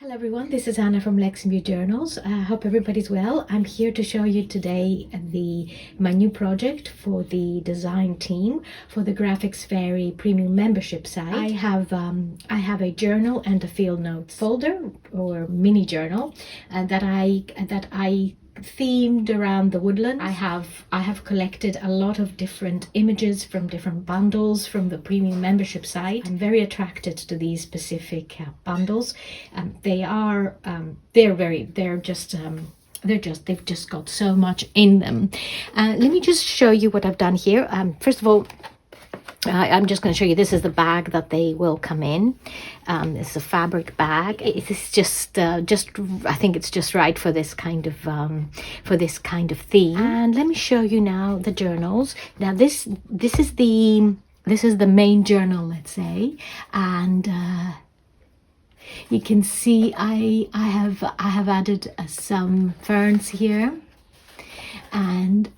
Hello everyone, this is Anna from Leximbue Journals. I hope everybody's well. I'm here to show you today my new project for the design team for the Graphics Fairy premium membership site. I have a journal and a field notes folder or mini journal that I themed around the woodland. I have collected a lot of different images from different bundles from the premium membership site. I'm very attracted to these specific bundles. They've just got so much in them. Let me just show you what I've done here. First of all, I'm just going to show you, this is the bag that they will come in. It's a fabric bag. It's just I think it's just right for this kind of theme. And let me show you now the journals. Now this is the main journal, let's say, and you can see I have added some ferns here and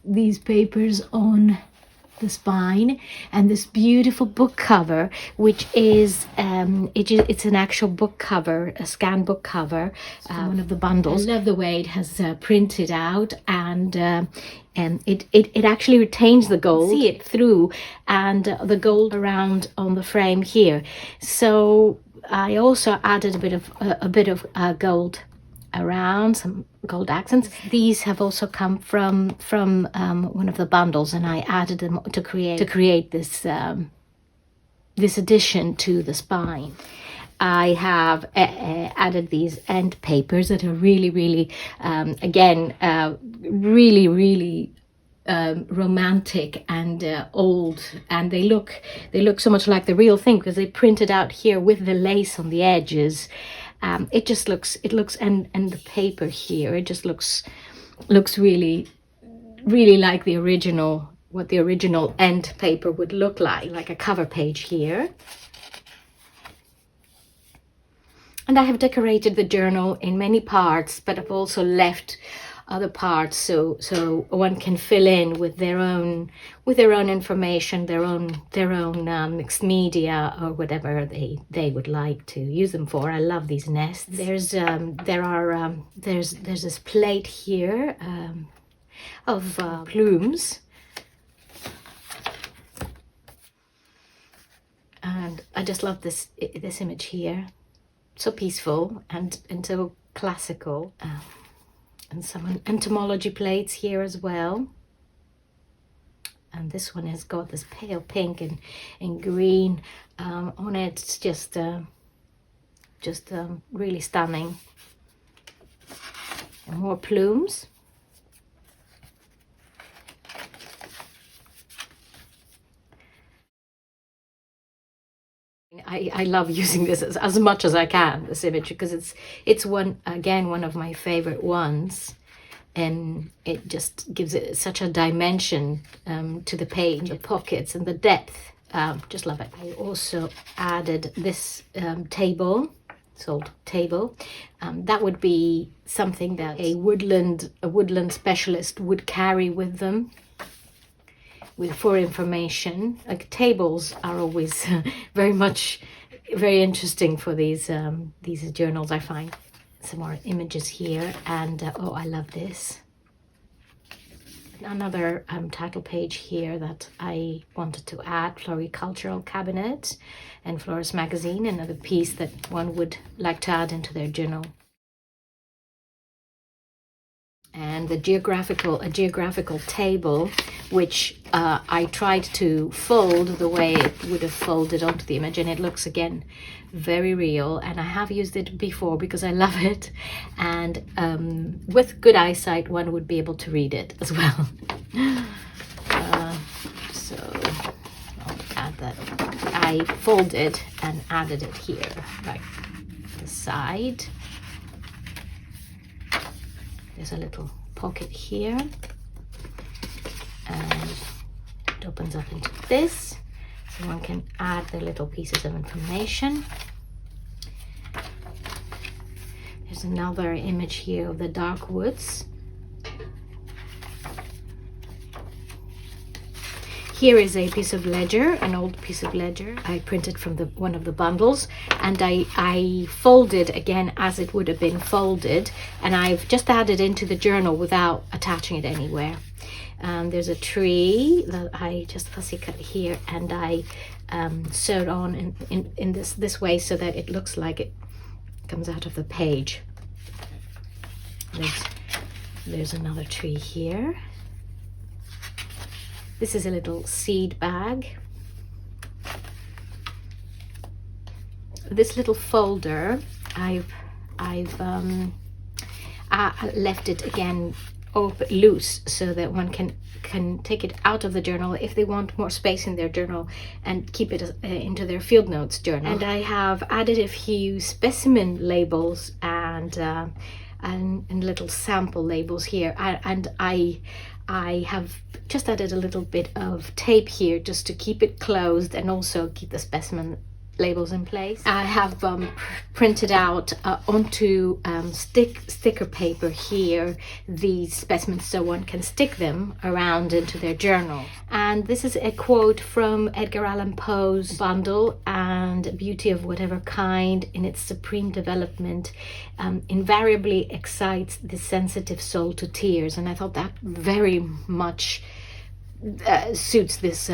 these papers on the spine, and this beautiful book cover, which is it's an actual book cover, a scan book cover, one of the bundles. I love the way it has printed out, and it actually retains the gold. See it through, and the gold around on the frame here. So I also added a bit of gold around, some gold accents. These have also come from one of the bundles, and I added them to create this this addition to the spine. I have added these end papers that are really again really romantic and old, and they look so much like the real thing because they printed out here with the lace on the edges. It looks and the paper here, it just looks really like the original, what the original end paper would look like a cover page here. And I have decorated the journal in many parts, but I've also left other parts so one can fill in with their own information, their own mixed media or whatever they would like to use them for. I love these nests. There's this plate here of plumes, and I just love this image here. So peaceful and so classical. And some entomology plates here as well. And this one has got this pale pink and green on it. It's just really stunning. And more plumes. I love using this as much as I can, this image, because it's one of my favorite ones, and it just gives it such a dimension to the page, the pockets and the depth. Just love it. I also added this table, sold table. That would be something that a woodland specialist would carry with them. For information. Like tables are always very interesting for these journals, I find. Some more images here, and oh, I love this. Another title page here that I wanted to add: Floricultural Cabinet and Florist Magazine, another piece that one would like to add into their journal. And a geographical table, which I tried to fold the way it would have folded onto the image, and it looks again very real. And I have used it before because I love it, and with good eyesight one would be able to read it as well. So I'll add that. I folded and added it here, like the side. There's a little pocket here, and it opens up into this, so one can add the little pieces of information. There's another image here of the dark woods. Here is a piece of ledger, an old piece of ledger. I printed from one of the bundles, and I folded again as it would have been folded, and I've just added into the journal without attaching it anywhere. There's a tree that I just fussy cut here, and I sewed on in this way so that it looks like it comes out of the page. There's another tree here. This is a little seed bag. This little folder, I've left it again loose so that one can take it out of the journal if they want more space in their journal and keep it into their field notes journal. And I have added a few specimen labels and little sample labels here, and I have just added a little bit of tape here just to keep it closed and also keep the specimen labels in place. I have printed out onto sticker paper here these specimens so one can stick them around into their journal. And this is a quote from Edgar Allan Poe's bundle, and beauty of whatever kind in its supreme development invariably excites the sensitive soul to tears. And I thought that very much suits this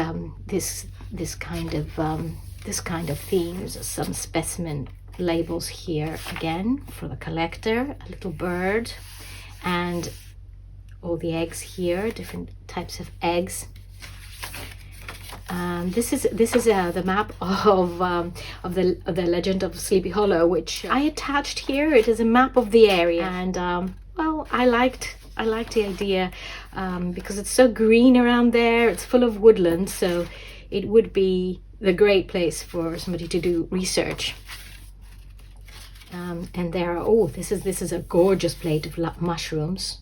kind of theme. There's some specimen labels here again for the collector, a little bird, and all the eggs here, different types of eggs. This is the map of the Legend of Sleepy Hollow, which I attached here. It is a map of the area, and well, I liked the idea because it's so green around there. It's full of woodland, so it would be the great place for somebody to do research. And there are, this is a gorgeous plate of mushrooms.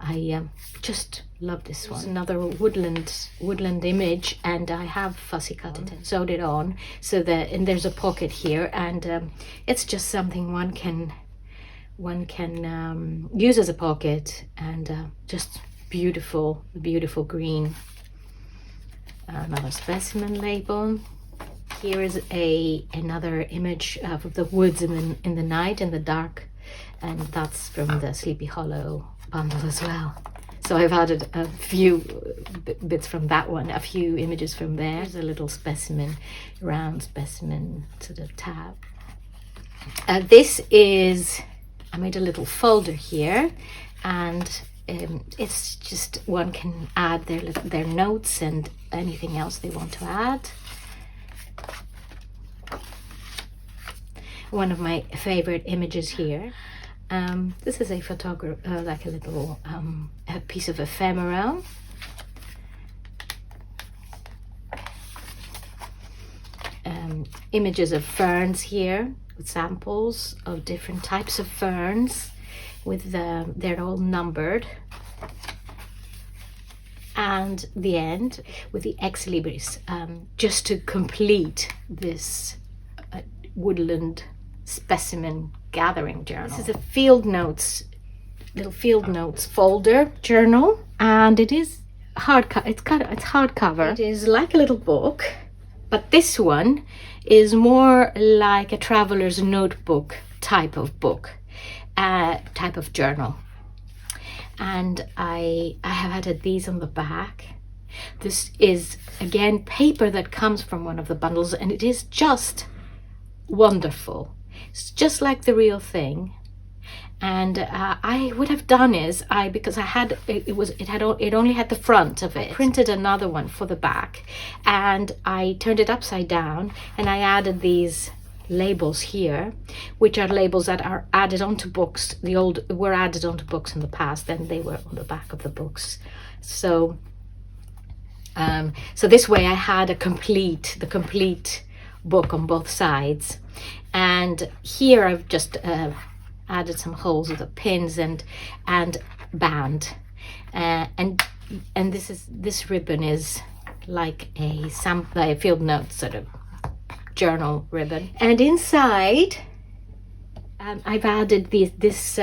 I just love this one. It's another woodland image, and I have fussy cut it and sewed it on so that, and there's a pocket here, and it's just something one can use as a pocket, and just beautiful green. Another specimen label. Here is another image of the woods in the night, in the dark, and that's from the Sleepy Hollow bundle as well. So I've added a few bits from that one, a few images from there. There's a little specimen, round specimen sort of tab. This is, I made a little folder here, and it's just one can add their notes and anything else they want to add. One of my favorite images here. This is a like a little a piece of ephemera. Images of ferns here, with samples of different types of ferns, with they're all numbered. And the end with the ex libris, just to complete this woodland specimen gathering journal. This is a little field notes folder journal, and it is it's hardcover. It is like a little book, but this one is more like a traveler's notebook type of book, type of journal. And I have added these on the back. This is again paper that comes from one of the bundles, and it is just wonderful. It's just like the real thing. And I would have done is because I had it only had the front of it. I printed another one for the back, and I turned it upside down, and I added these labels here, which are labels that are added onto books. The old were added onto books in the past, and they were on the back of the books. So so this way I had the complete book on both sides. And here I've just added some holes with the pins and band, and this ribbon is like a field note sort of journal ribbon. And inside I've added this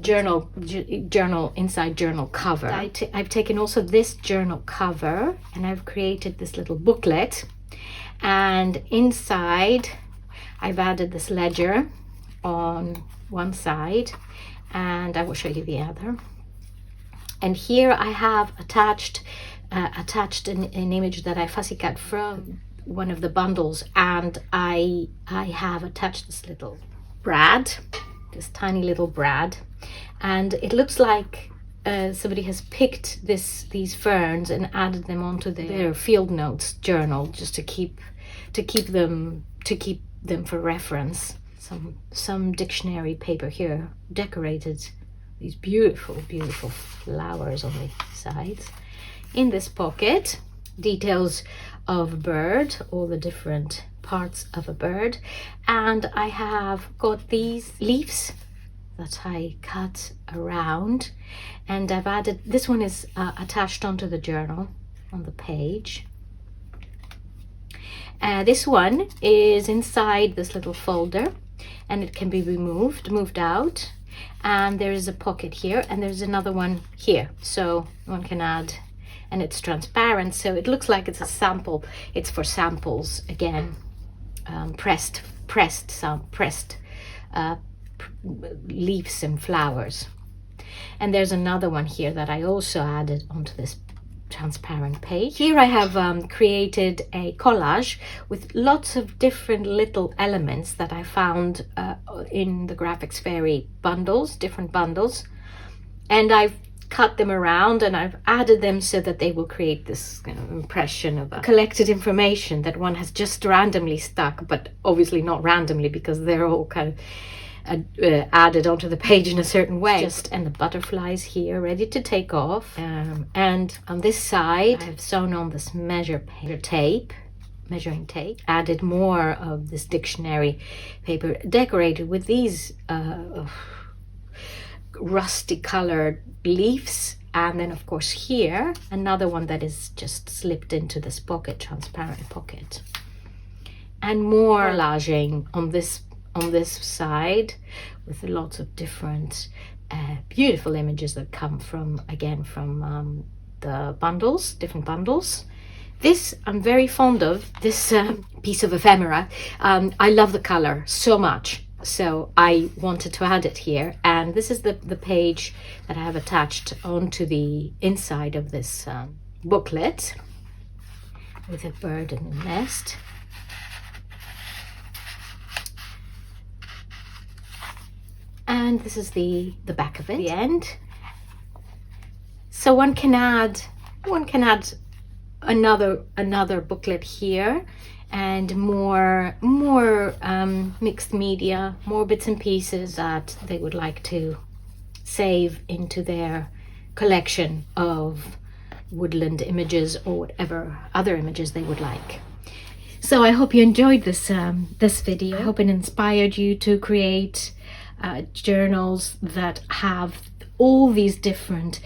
journal inside journal cover. I've taken also this journal cover and I've created this little booklet, and inside I've added this ledger on one side, and I will show you the other. And here I have attached an image that I fussy cut from one of the bundles, and I have attached this little brad, this tiny little brad, and it looks like somebody has picked these ferns and added them onto their field notes journal, just to keep them for reference. Some dictionary paper here, decorated these beautiful flowers on the sides. In this pocket, details of a bird, all the different parts of a bird, and I have got these leaves that I cut around, and I've added, this one is attached onto the journal on the page. This one is inside this little folder, and it can be moved out, and there is a pocket here, and there's another one here, so one can add, and it's transparent, so it looks like it's a sample. It's for samples again, pressed leaves and flowers. And there's another one here that I also added onto this transparent page. Here I have created a collage with lots of different little elements that I found in the Graphics Fairy bundles, different bundles, and I've cut them around and I've added them so that they will create this kind of impression of a collected information that one has just randomly stuck, but obviously not randomly because they're all kind of added onto the page in a certain way. And the butterflies here ready to take off, and on this side I've sewn on this measuring tape, added more of this dictionary paper, decorated with these rusty colored leaves, and then of course here another one that is just slipped into this pocket, transparent pocket, and more collaging on this side with lots of different beautiful images that come from the bundles, different bundles. This I'm very fond of, this piece of ephemera. I love the color so much, so I wanted to add it here, and this is the page that I have attached onto the inside of this booklet, with a bird in the nest. And this is the back of it, the end. So one can add another booklet here, and more mixed media, more bits and pieces that they would like to save into their collection of woodland images or whatever other images they would like. So I hope you enjoyed this video. I hope it inspired you to create journals that have all these different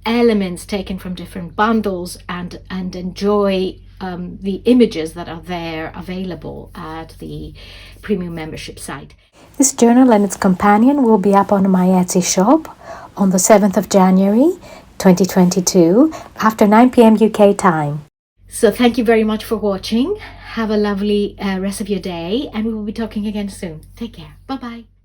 elements taken from different bundles, and enjoy the images that are there available at the premium membership site. This journal and its companion will be up on my Etsy shop on the 7th of January 2022 after 9 p.m. UK time. So thank you very much for watching. Have a lovely rest of your day, and we will be talking again soon. Take care. Bye bye.